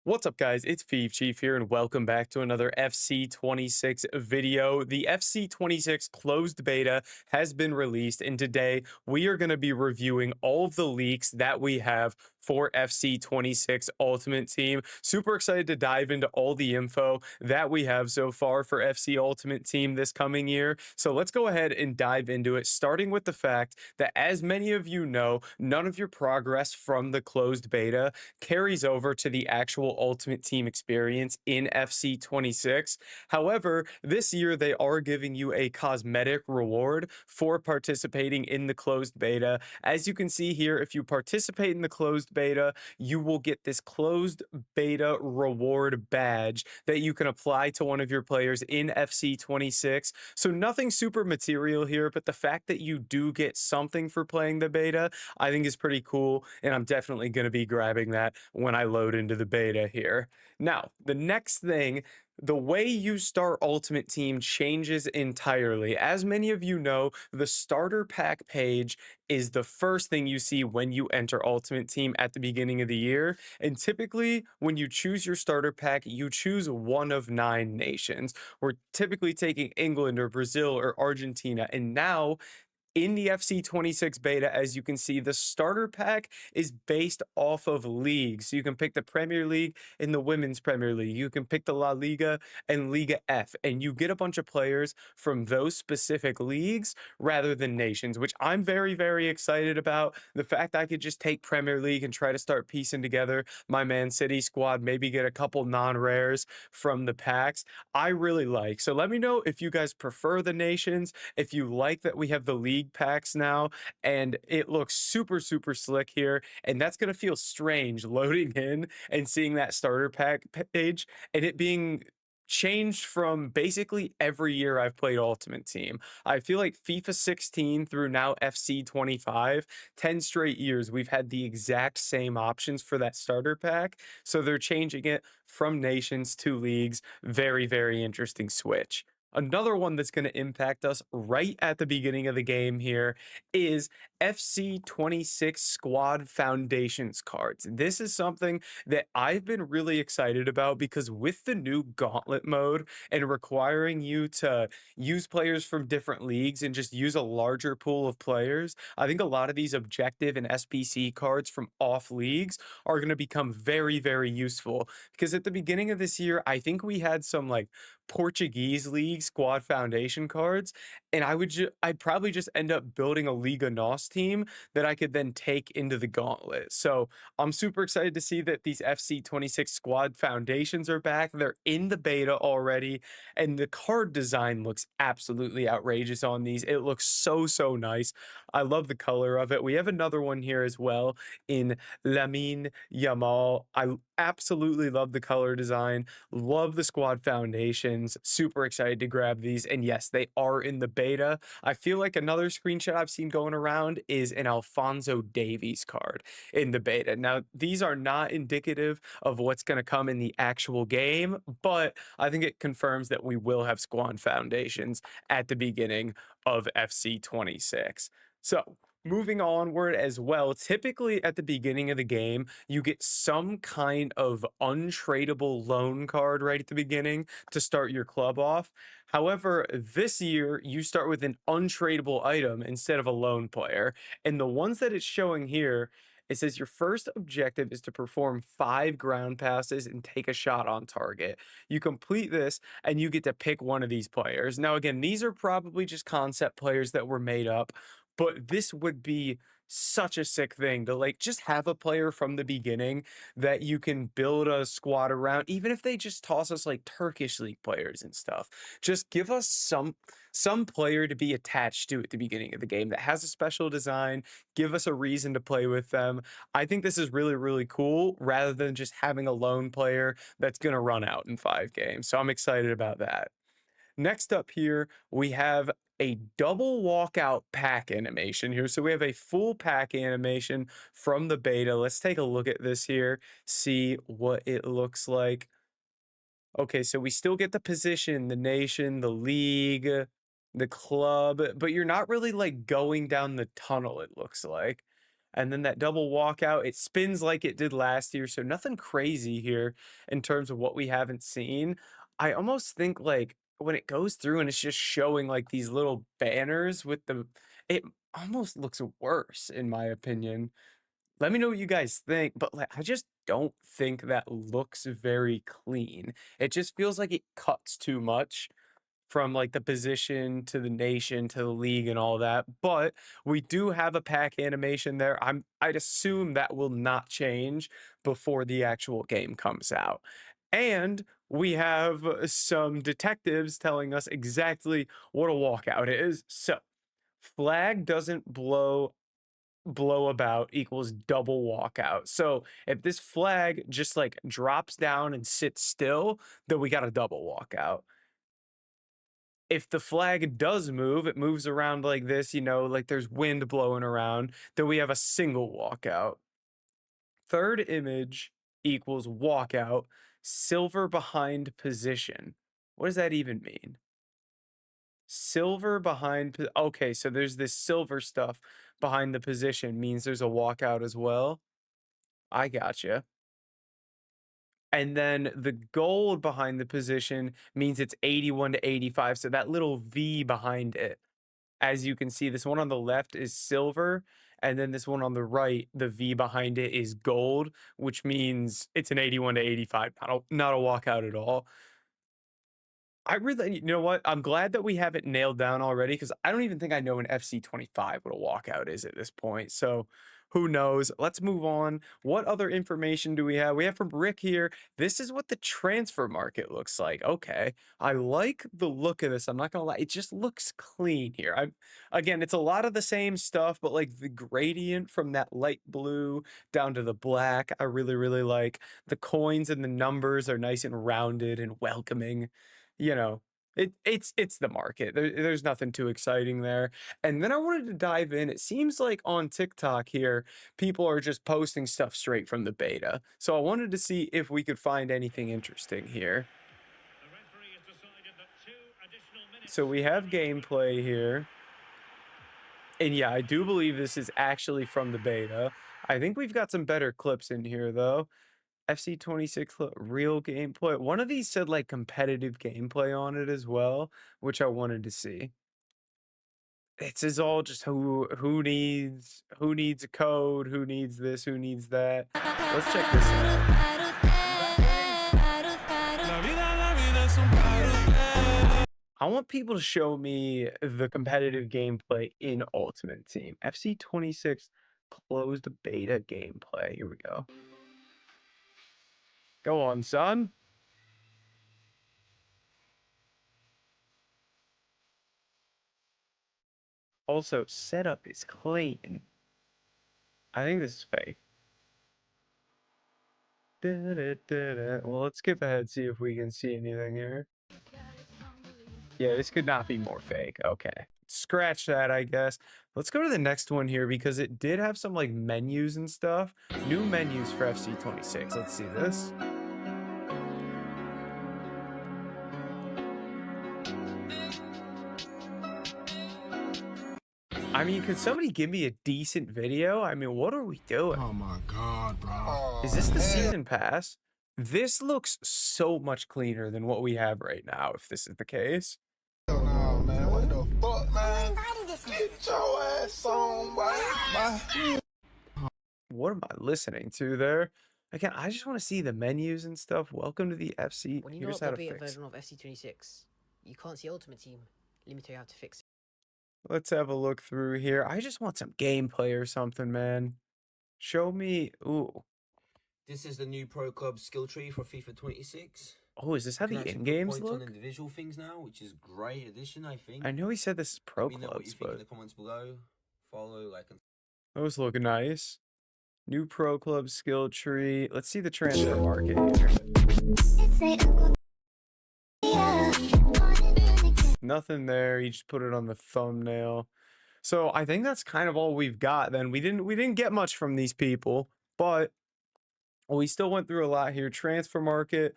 What's up, guys? It's Chief here, and welcome back to another FC26 video. The FC26 closed beta has been released, and today we are going to be reviewing all of the leaks that we have for FC26 Ultimate Team. Super excited to dive into all the info that we have so far for FC Ultimate Team this coming year. So let's go ahead and dive into it, starting with the fact that, as many of you know, none of your progress from the closed beta carries over to the actual Ultimate Team experience in FC26. However, this year they are giving you a cosmetic reward for participating in the closed beta. As you can see here, if you participate in the closed beta, you will get this closed beta reward badge that you can apply to one of your players in FC26. So nothing super material here, but the fact that you do get something for playing the beta, I think is pretty cool, and I'm definitely going to be grabbing that when I load into the beta here. Now, the next thing, the way you start Ultimate Team changes entirely. As many of you know, the starter pack page is the first thing you see when you enter Ultimate Team at the beginning of the year. And typically, when you choose your starter pack, you choose one of 9 nations. We're typically taking England or Brazil or Argentina. And now, in the FC26 beta, as you can see, the starter pack is based off of leagues. So you can pick the Premier League and the Women's Premier League. You can pick the La Liga and Liga F, and you get a bunch of players from those specific leagues rather than nations, which I'm very, very excited about. The fact I could just take Premier League and try to start piecing together my Man City squad, maybe get a couple non-rares from the packs, I really like. So let me know if you guys prefer the nations, if you like that we have the league packs now, and it looks super, super slick here. And that's going to feel strange loading in and seeing that starter pack page and it being changed from basically every year I've played Ultimate Team. I feel like FIFA 16 through now FC 25, 10 straight years, we've had the exact same options for that starter pack. So they're changing it from nations to leagues. Very, very interesting switch. Another one that's going to impact us right at the beginning of the game here is FC26 Squad Foundations cards. This is something that I've been really excited about because with the new Gauntlet mode and requiring you to use players from different leagues and just use a larger pool of players, I think a lot of these objective and SPC cards from off leagues are going to become very, very useful. Because at the beginning of this year, I think we had some like Portuguese league squad foundation cards, and I'd probably just end up building a Liga NOS team that I could then take into the gauntlet. So I'm super excited to see that these FC26 squad foundations are back. They're in the beta already, and the card design looks absolutely outrageous on these. It looks so, so nice. I love the color of it. We have another one here as well in Lamine Yamal. I absolutely love the color design. Love the squad foundations. Super excited to grab these. And yes, they are in the beta. I feel like another screenshot I've seen going around is an Alfonso Davies card in the beta. Now, these are not indicative of what's going to come in the actual game, but I think it confirms that we will have squad foundations at the beginning of FC26. So, moving onward as well, typically at the beginning of the game, you get some kind of untradeable loan card right at the beginning to start your club off. However, this year you start with an untradeable item instead of a loan player. And the ones that it's showing here, it says your first objective is to perform 5 ground passes and take a shot on target. You complete this and you get to pick one of these players. Now, again, these are probably just concept players that were made up, but this would be such a sick thing to like just have a player from the beginning that you can build a squad around, even if they just toss us like Turkish league players and stuff. Just give us some player to be attached to at the beginning of the game that has a special design. Give us a reason to play with them. I think this is really, really cool rather than just having a lone player that's going to run out in 5 games. So I'm excited about that. Next up here, we have a double walkout pack animation here. So we have a full pack animation from the beta. Let's take a look at this here, see what it looks like. Okay, so we still get the position, the nation, the league, the club, but you're not really like going down the tunnel, it looks like. And then that double walkout, it spins like it did last year. So nothing crazy here in terms of what we haven't seen. I almost think like when it goes through and it's just showing like these little banners with the, it almost looks worse in my opinion. Let me know what you guys think, but like I just don't think that looks very clean. It just feels like it cuts too much from like the position to the nation to the league and all that. But we do have a pack animation there. I'd assume that will not change before the actual game comes out. And we have some detectives telling us exactly what a walkout is. So flag doesn't blow about equals double walkout. So if this flag just like drops down and sits still, then we got a double walkout. If the flag does move, it moves around like this, like there's wind blowing around, then we have a single walkout. Third image equals walkout, silver behind position. What does that even mean? Silver behind, okay, so there's this silver stuff behind the position means there's a walkout as well. I gotcha. And then the gold behind the position means it's 81 to 85. So that little V behind it, as you can see, this one on the left is silver. And then this one on the right, the V behind it is gold, which means it's an 81 to 85, not a walkout at all. I really, you know what? I'm glad that we have it nailed down already because I don't even think I know an FC25 what a walkout is at this point. So who knows? Let's move on. What other information do we have? We have from Rick here. This is what the transfer market looks like. Okay. I like the look of this. I'm not gonna lie. It just looks clean here. Again, it's a lot of the same stuff, but like the gradient from that light blue down to the black, I really, really like. The coins and the numbers are nice and rounded and welcoming. You know, it's the market. There's nothing too exciting there. And then I wanted to dive in. It seems like on TikTok here, people are just posting stuff straight from the beta. So I wanted to see if we could find anything interesting here. So we have gameplay here. And yeah, I do believe this is actually from the beta. I think we've got some better clips in here though. FC26 real gameplay. One of these said like competitive gameplay on it as well, which I wanted to see. It says all just who needs a code, who needs this, who needs that. Let's check this out. I want people to show me the competitive gameplay in Ultimate Team. FC26 closed beta gameplay. Here we go. Go on, son. Also, setup is clean. I think this is fake. Well, let's skip ahead, see if we can see anything here. Yeah, this could not be more fake. Okay. Scratch that, I guess. Let's go to the next one here because it did have some like menus and stuff. New menus for FC26. Let's see this. I mean, could somebody give me a decent video? I mean, what are we doing? Oh my God, bro. Is this the season pass? This looks so much cleaner than what we have right now, if this is the case. Hell no, man. What the fuck, man? Get your ass on, boy. What am I listening to there? Again, I just want to see the menus and stuff. Welcome to the FC. When you know the beta version of FC26, you can't see Ultimate Team. Let me tell you how to fix it. Let's have a look through here. I just want some gameplay or something, man. Show me. Ooh. This is the new Pro Club skill tree for FIFA 26. Oh, is this how the in-games look? On individual things now, which is great addition, I think. I know he said this is Pro Let me know what Clubs, you think but in the comments below. Follow, like, and those look nice. New Pro Club skill tree. Let's see the transfer market here. Nothing there. He just put it on the thumbnail. So I think that's kind of all we've got then. We didn't get much from these people, but we still went through a lot here. Transfer market.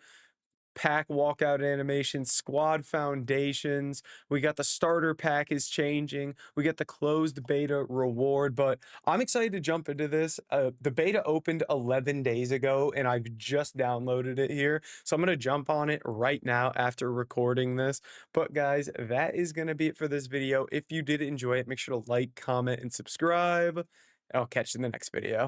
pack walkout animations, squad foundations. We got the starter pack is changing. We got the closed beta reward, but I'm excited to jump into this. The beta opened 11 days ago and I've just downloaded it here. So I'm going to jump on it right now after recording this. But guys, that is going to be it for this video. If you did enjoy it, make sure to like, comment, and subscribe. I'll catch you in the next video.